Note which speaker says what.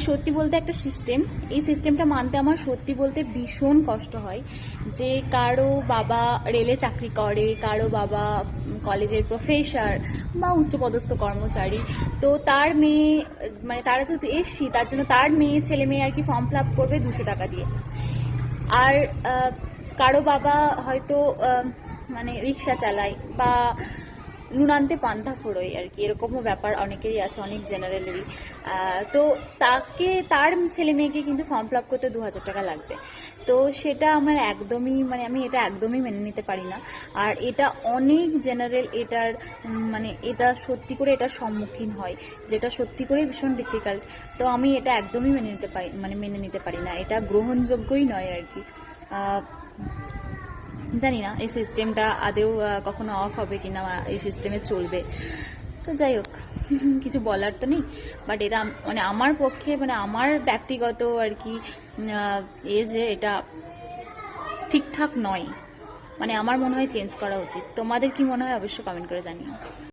Speaker 1: সত্যি বলতে একটা সিস্টেম, এই সিস্টেমটা মানতে আমার সত্যি বলতে ভীষণ কষ্ট হয়। যে কারো বাবা রেলে চাকরি করে, কারো বাবা কলেজের প্রফেসর বা উচ্চপদস্থ কর্মচারী, তো তার মেয়ে মানে তারা যেহেতু এসছি, তার জন্য তার মেয়ে ছেলে মেয়ে আর কি ফর্ম ফিল আপ করবে 200 টাকা দিয়ে। আর কারো বাবা হয়তো মানে রিক্সা চালায় বা নুন আনতে পান্তা ফোড়োয় আর কি, এরকমও ব্যাপার অনেকেরই আছে, অনেক জেনারেলেরই। তো তাকে তার ছেলে মেয়েকে কিন্তু ফর্ম ফিল আপ করতে 2000 টাকা লাগবে। তো সেটা আমার একদমই মানে আমি এটা একদমই মেনে নিতে পারি না। আর এটা অনেক জেনারেল এটার মানে এটা সত্যি করে এটার সম্মুখীন হয়, যেটা সত্যি করে ভীষণ ডিফিকাল্ট। তো আমি এটা একদমই মেনে নিতে পারি না, এটা গ্রহণযোগ্যই নয় আর কি। জানি না এই সিস্টেমটা আদেও কখনো অফ হবে কিনা, এই সিস্টেমে চলবে। তো যাই হোক, কিছু বলার তো নেই। বাট এটা মানে আমার পক্ষে মানে আমার ব্যক্তিগত আর কি যে এটা ঠিকঠাক নয়, মানে আমার মনে হয় চেঞ্জ করা উচিত। তোমাদের কি মনে হয় অবশ্যই কমেন্ট করে জানিও।